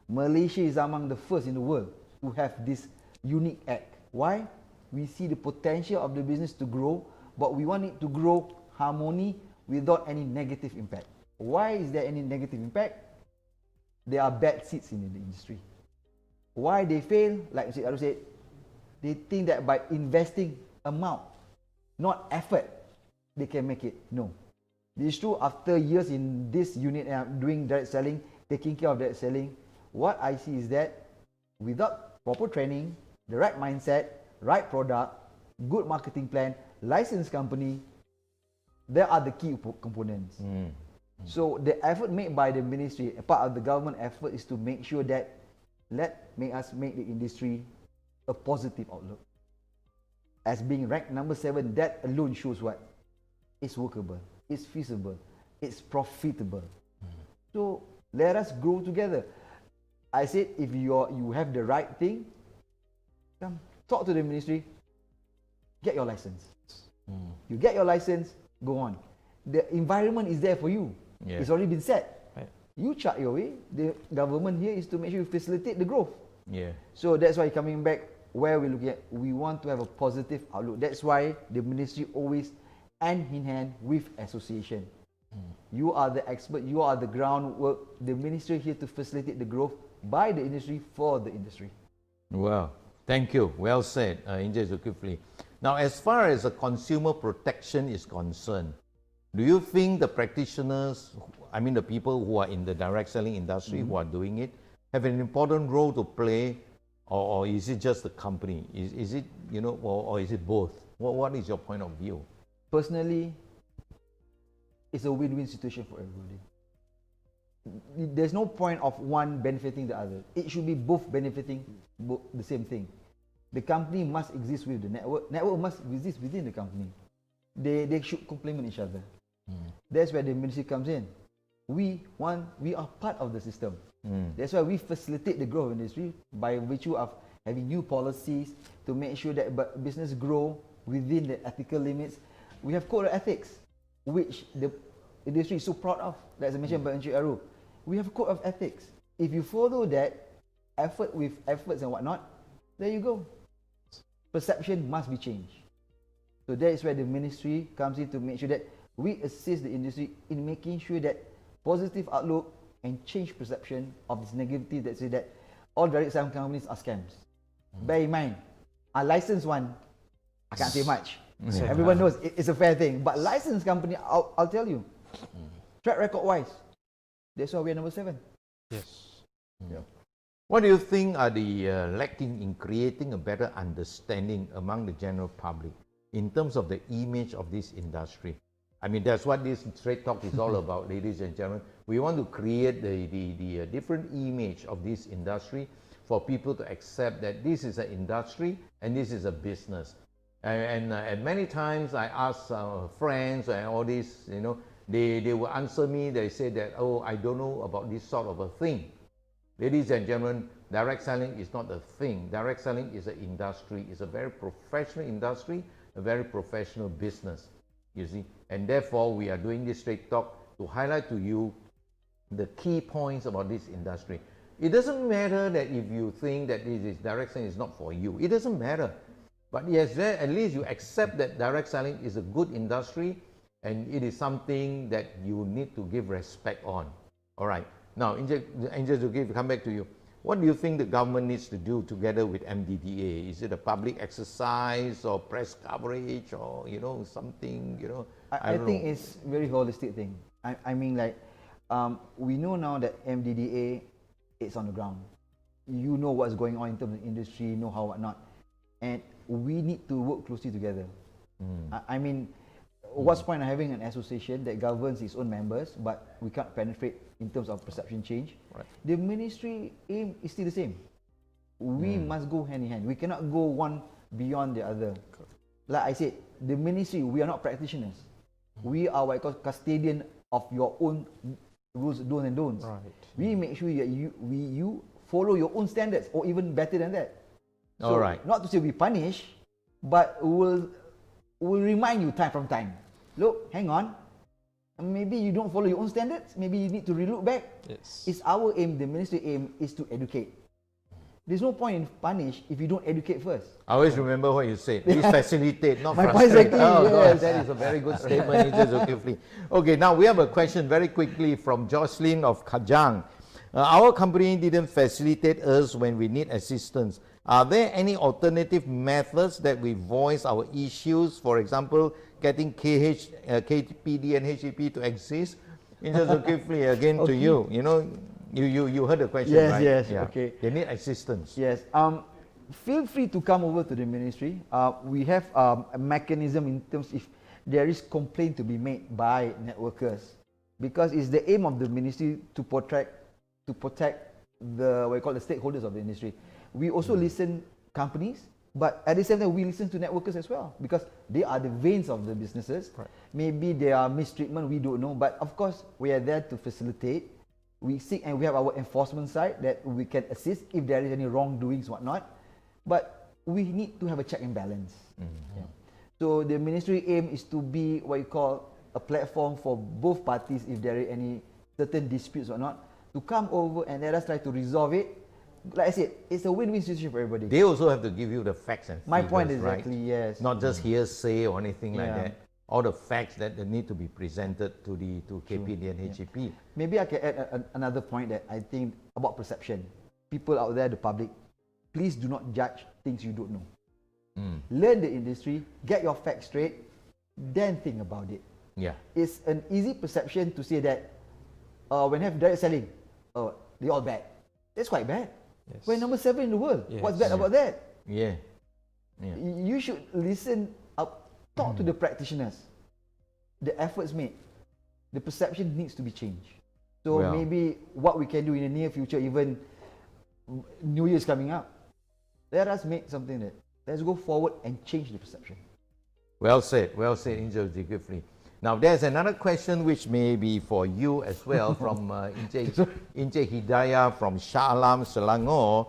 Malaysia is among the first in the world to have this unique act. Why? We see the potential of the business to grow, but we want it to grow harmony without any negative impact. Why is there any negative impact? There are bad seeds in the industry. Why they fail? Like Mr. Aru said, they think that by investing amount, not effort, they can make it. No. This is true after years in this unit doing direct selling, taking care of direct selling. What I see is that without proper training, the right mindset, right product, good marketing plan, licensed company, there are the key components. So the effort made by the ministry, a part of the government effort is to make sure that make us make the industry a positive outlook. As being ranked number 7, that alone shows what? It's workable, it's feasible, it's profitable. So let us grow together. I said if you have the right thing, come talk to the ministry, get your license. You get your license, go on. The environment is there for you. Yeah. It's already been set. Right. You chart your way. The government here is to make sure you facilitate the growth. Yeah. So that's why coming back where we're looking at, we want to have a positive outlook. That's why the ministry always hand in hand with association. You are the expert, you are the groundwork. The ministry here to facilitate the growth by the industry for the industry. Well, thank you. Well said, Encik Zulkifli. Now, as far as the consumer protection is concerned, do you think the practitioners, I mean the people who are in the direct selling industry who are doing it, have an important role to play, or is it just the company? Is it, you know, or is it both? What is your point of view? Personally, it's a win-win situation for everybody. There's no point of one benefiting the other. It should be both benefiting the same thing. The company must exist with the network. Network must exist within the company. They should complement each other. That's where the ministry comes in. We are part of the system. That's why we facilitate the growth of the industry by virtue of having new policies to make sure that business grow within the ethical limits. We have code of ethics, which the industry is so proud of. As I mentioned by Encik Aru, we have a code of ethics. If you follow that, efforts and whatnot, there you go. Perception must be changed. So that is where the ministry comes in to make sure that we assist the industry in making sure that positive outlook and change perception of this negativity that say that all direct selling companies are scams. Bear in mind, a licensed one, I can't say much. Everyone knows it's a fair thing. But licensed company, I'll tell you, track record wise, that's why we're number 7. Yes. What do you think are the lacking in creating a better understanding among the general public in terms of the image of this industry? I mean, that's what this Straight Talk is all about, ladies and gentlemen. We want to create the different image of this industry for people to accept that this is an industry and this is a business. And many times I ask friends and all this, you know, they will answer me, they say that, oh, I don't know about this sort of a thing. Ladies and gentlemen, direct selling is not a thing. Direct selling is an industry. It's a very professional industry, a very professional business, you see. And therefore, we are doing this Straight Talk to highlight to you the key points about this industry. It doesn't matter that if you think that this is direct selling is not for you. It doesn't matter. But yes, at least you accept that direct selling is a good industry and it is something that you need to give respect on. All right. Now, to come back to you, what do you think the government needs to do together with Mdda? Is it a public exercise or press coverage or, you know, something, you know? I think it's very holistic thing. I mean, like, we know now that MDDA is on the ground. You know what's going on in terms of industry, know how whatnot, and we need to work closely together. I mean, what's point of having an association that governs its own members, but we can't penetrate in terms of perception change? Right. The ministry aim is still the same. We must go hand in hand. We cannot go one beyond the other. Like I said, the ministry, we are not practitioners. We are what I call custodian of your own rules, do's and don'ts. Right. We make sure that you follow your own standards, or even better than that. So, All right. not to say we punish, but we'll remind you time from time. Look, hang on. Maybe you don't follow your own standards. Maybe you need to relook back. Yes. It's our aim, the ministry aim is to educate. There's no point in punish if you don't educate first. I always remember what you said. Please facilitate, not My point frustrate. exactly, Oh, God, yes. that is a very good statement. Okay, now we have a question very quickly from Jocelyn of Kajang. Our company didn't facilitate us when we need assistance. Are there any alternative methods that we voice our issues? For example, getting KPD and HEP to exist? Quickly again to you. You know, you heard the question, Yes, right? yes, okay. They need assistance. Yes. Feel free to come over to the ministry. We have a mechanism in terms if there is complaint to be made by networkers, because it's the aim of the ministry to protect the what you call the stakeholders of the industry. We also listen companies, but at the same time we listen to networkers as well, because they are the veins of the businesses. Right. Maybe there are mistreatment, we don't know, but of course we are there to facilitate. We seek, and we have our enforcement side that we can assist if there is any wrongdoings, whatnot. But we need to have a check and balance. Yeah. So the ministry aim is to be what you call a platform for both parties if there are any certain disputes or not, to come over and let us try to resolve it. Like I said, it's a win-win situation for everybody. They also have to give you the facts and My figures, point right? exactly, yes. Not just hearsay or anything like Yeah. that. All the facts that need to be presented to KPD and HEP. Maybe I can add another point that I think about perception. People out there, the public, please do not judge things you don't know. Learn the industry, get your facts straight, then think about it. Yeah. It's an easy perception to say that when you have direct selling, they're all bad. That's quite bad. Yes. We're number 7 in the world. Yes. What's bad about that? Yeah. Yeah. You should listen up, talk to the practitioners. The efforts made, the perception needs to be changed. So Well. maybe what we can do in the near future, even New Year's coming up, let us make something that, let's go forward and change the perception. Well said, Injo Zulkifli. Now there's another question which may be for you as well from Inje Hidayah from Shah Alam, Selangor.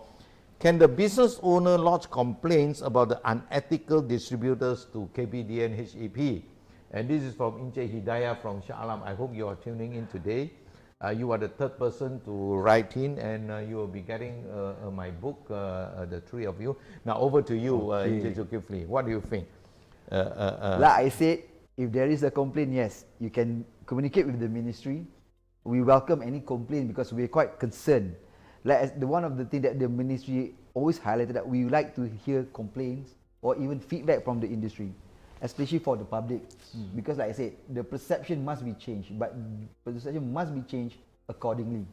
Can the business owner lodge complaints about the unethical distributors to KPD and HEP? And this is from Inje Hidayah from Shah Alam. I hope you are tuning in today. You are the third person to write in, and you will be getting my book, the three of you. Now over to you, Inje Zulkifli. What do you think? Like I said, if there is a complaint, yes, you can communicate with the ministry. We welcome any complaint because we're quite concerned. Like one of the things that the ministry always highlighted, that we like to hear complaints or even feedback from the industry, especially for the public. Because like I said, the perception must be changed, but the perception must be changed accordingly.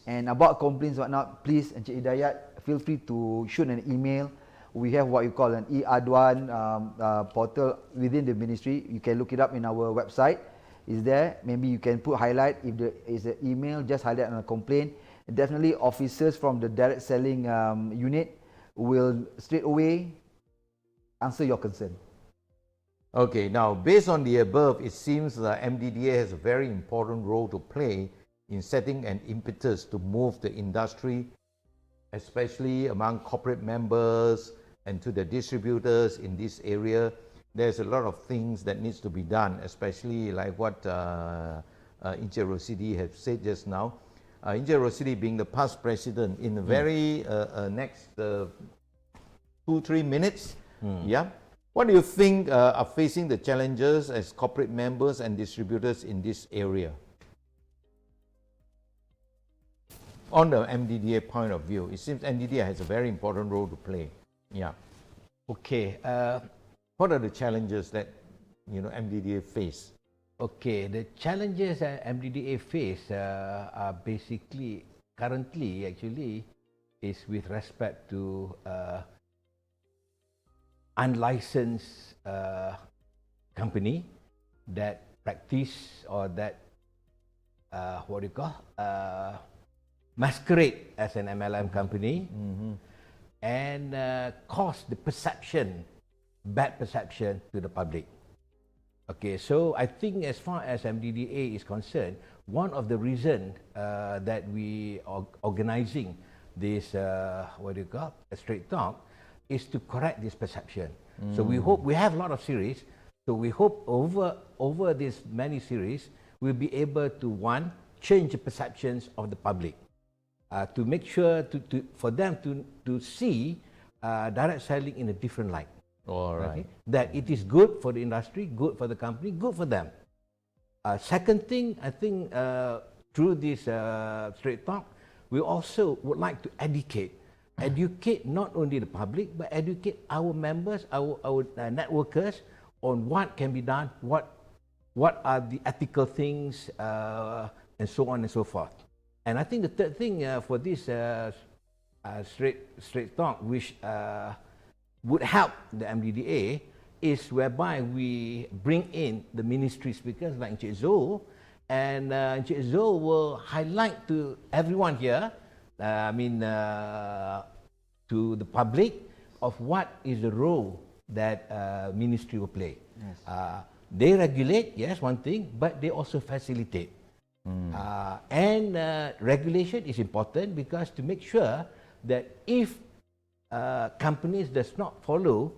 And about complaints and whatnot, please, Encik Hidayat, feel free to shoot an email. We have what you call an e-aduan portal within the ministry. You can look it up in our website. It's there. Maybe you can put highlight. If there is an email, just highlight on a complaint. Definitely officers from the direct selling unit will straight away answer your concern. Okay, now based on the above, it seems that Mdda has a very important role to play in setting an impetus to move the industry, especially among corporate members and to the distributors in this area. There's a lot of things that needs to be done, especially like what Inche Rosidi has said just now. Inche Rosidi being the past president, in the very next 2-3 minutes, yeah. What do you think are facing the challenges as corporate members and distributors in this area? On the Mdda point of view, it seems Mdda has a very important role to play. Yeah. Okay. What are the challenges that Mdda face? Okay, the challenges that MDDA face are basically currently actually is with respect to unlicensed company that practice or that what do you call masquerade as an MLM company and cause the perception, bad perception to the public. Okay, so I think as far as MDDA is concerned, one of the reasons that we are organizing this what do you call a straight talk is to correct this perception. So we hope we have a lot of series. So we hope over these many series, we'll be able to one change the perceptions of the public, to make sure for them to see direct selling in a different light. All right. Okay? That it is good for the industry, good for the company, good for them. Second thing, I think through this straight talk, we also would like to educate not only the public, but educate our members, our networkers on what can be done, what are the ethical things, and so on and so forth. And I think the third thing for this straight talk, which would help the MDDA, is whereby we bring in the ministry speakers like Encik Zul, and Encik Zul will highlight to everyone here, to the public, of what is the role that ministry will play. Yes. They regulate, yes, one thing, but they also facilitate. And regulation is important because to make sure that if companies does not follow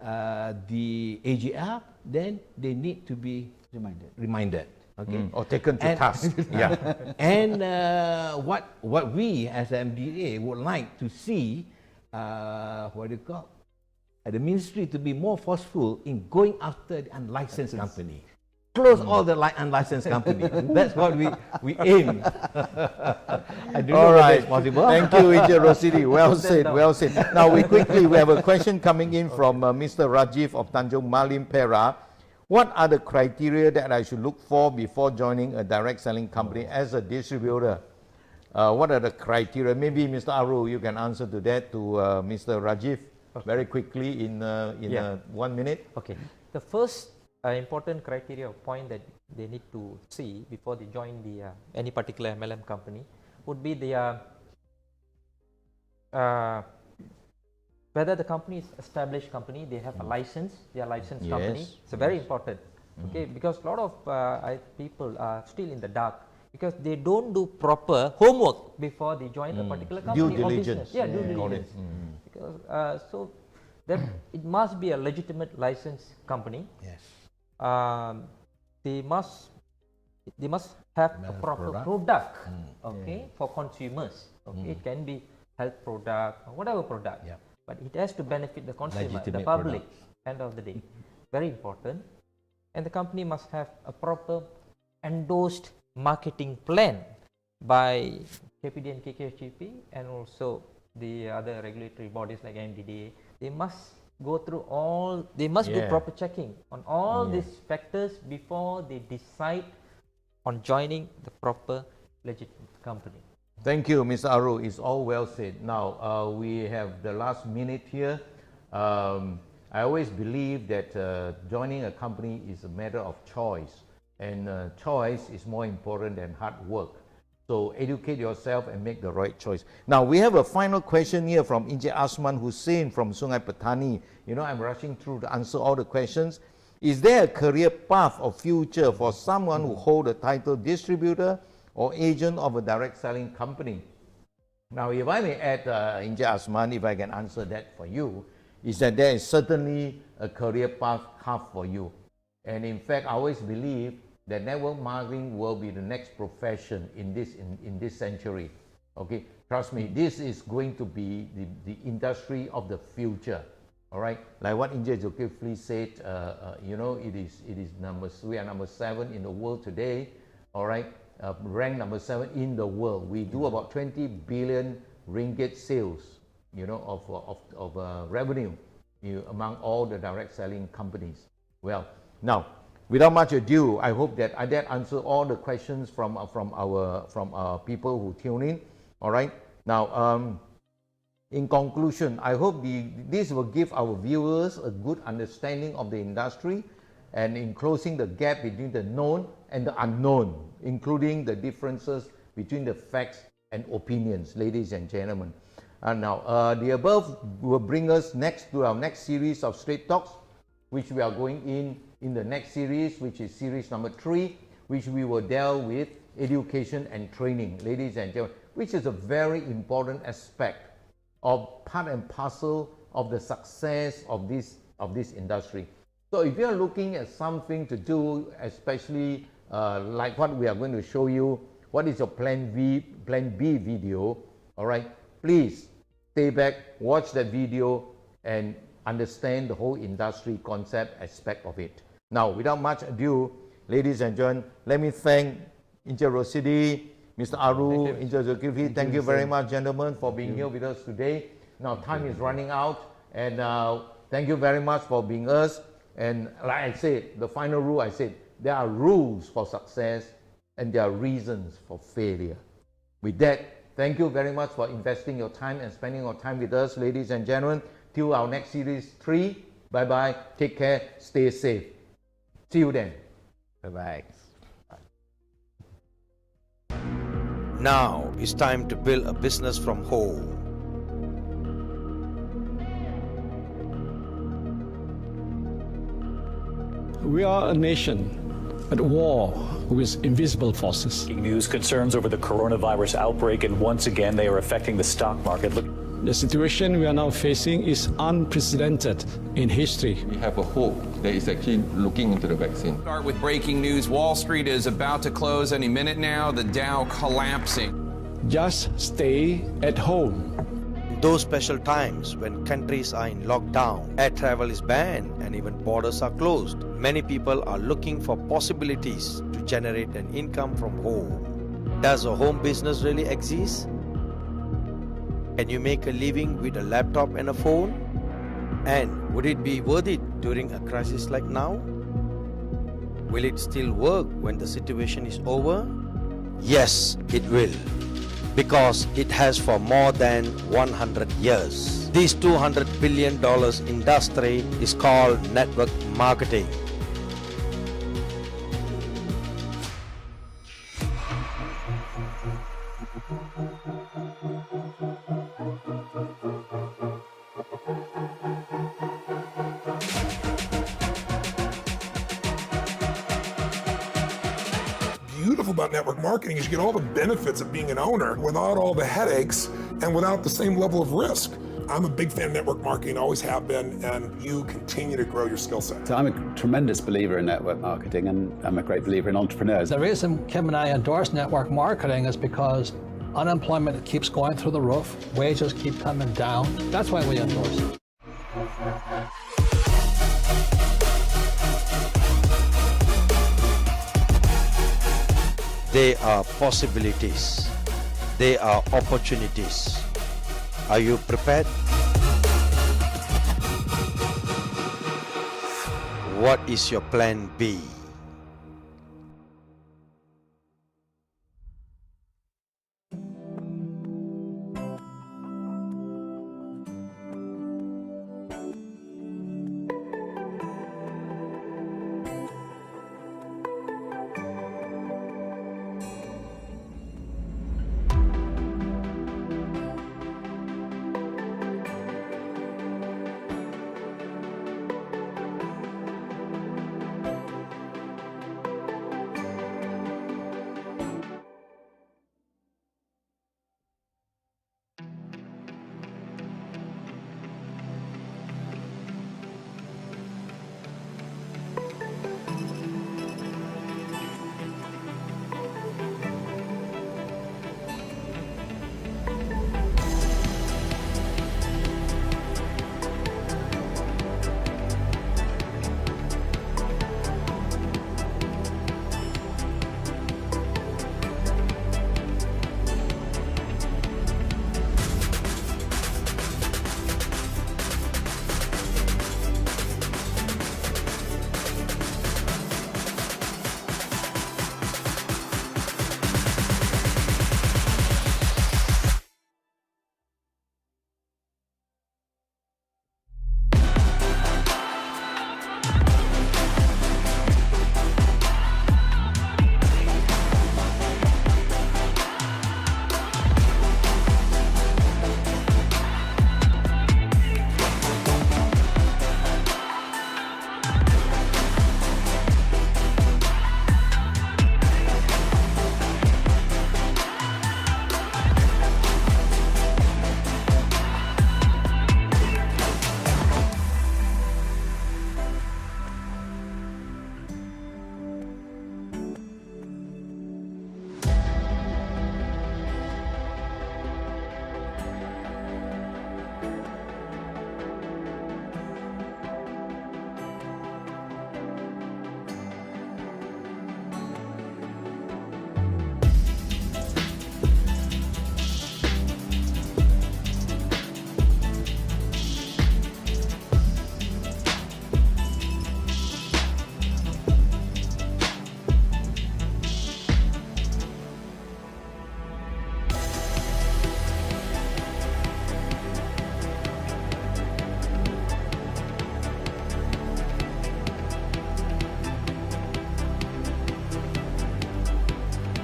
the AGR, then they need to be reminded. Okay, or taken to task. Yeah. And what we as MDA would like to see, what do you call, the ministry to be more forceful in going after the unlicensed company. Close all the unlicensed company. That's what we aim. I don't know whether it's possible. Thank you, Encik Rosidi. Well said, well said. Now we have a question coming in from Mr. Rajiv of Tanjung Malim, Perak. What are the criteria that I should look for before joining a direct selling company as a distributor? What are the criteria? Maybe Mr. Aru, you can answer to that to Mr. Rajiv very quickly in 1 minute. Okay. The first important criteria or point that they need to see before they join the any particular MLM company would be the whether the company is established company, they have a license, they are licensed company. It's very important. Okay, because a lot of people are still in the dark because they don't do proper homework before they join a particular company or business. Yeah, due diligence. Because so that it must be a legitimate licensed company. Yes. They must have a proper product. Okay, for consumers. Okay, it can be health product or whatever product. Yeah. But it has to benefit the consumer, Legitimate the public, products. end of the day. Very important. And the company must have a proper endorsed marketing plan by KPD and KKHGP and also the other regulatory bodies like MDDA. They must go through they must do proper checking on all these factors before they decide on joining the proper legitimate company. Thank you, Mr. Aru. It's all well said. Now, we have the last minute here. I always believe that joining a company is a matter of choice, and choice is more important than hard work. So educate yourself and make the right choice. Now, we have a final question here from Encik Asman Hussein from Sungai Petani. You know, I'm rushing through to answer all the questions. Is there a career path or future for someone who hold the title distributor or agent of a direct selling company? Now, if I may add, Encik Asman, if I can answer that for you, is that there is certainly a career path for you. And in fact, I always believe that network marketing will be the next profession in this century. Okay, trust me, this is going to be the industry of the future. All right, like what Encik Zulkifli said, you know, we are number 7 in the world today. All right. Ranked number 7 in the world. We do about 20 billion ringgit sales, you know, of revenue among all the direct selling companies. Well, now without much ado, I hope that I did answer all the questions from our people who tune in. All right. Now, in conclusion, I hope this will give our viewers a good understanding of the industry, and in closing the gap between the known and the unknown, including the differences between the facts and opinions, ladies and gentlemen. And now, the above will bring us next to our next series of Straight Talks, which we are going in the next series, which is series number 3, which we will deal with education and training, ladies and gentlemen, which is a very important aspect of part and parcel of the success of this industry. So if you are looking at something to do, especially like what we are going to show you, what is your plan B video, all right, please stay back, watch that video, and understand the whole industry concept aspect of it. Now, without much ado, ladies and gentlemen, let me thank Encik Rosidi, Mr. Aru, Encik Zulkifli. Thank you very much, gentlemen, for being here with us today. Now, time is running out, and thank you very much for being us. And like I said, the final rule I said, there are rules for success and there are reasons for failure. With that, thank you very much for investing your time and spending your time with us, ladies and gentlemen. Till our next series 3, bye-bye, take care, stay safe. See you then. Bye-bye. Now it's time to build a business from home. We are a nation at war with invisible forces. News concerns over the coronavirus outbreak, and once again they are affecting the stock market. The situation we are now facing is unprecedented in history. We have a hope that is actually looking into the vaccine. Start with breaking news. Wall Street is about to close any minute now. The Dow collapsing. Just stay at home. Those special times when countries are in lockdown, air travel is banned, and even borders are closed, many people are looking for possibilities to generate an income from home. Does a home business really exist? Can you make a living with a laptop and a phone? And would it be worth it during a crisis like now? Will it still work when the situation is over? Yes, it will, because it has for more than 100 years. This $200 billion industry is called network marketing. Beautiful about network marketing is you get all the benefits of being an owner without all the headaches and without the same level of risk. I'm a big fan of network marketing, always have been, and you continue to grow your skill set. So I'm a tremendous believer in network marketing, and I'm a great believer in entrepreneurs. The reason Kim and I endorse network marketing is because unemployment keeps going through the roof, wages keep coming down. That's why we endorse it. They are possibilities. They are opportunities. Are you prepared? What is your plan B?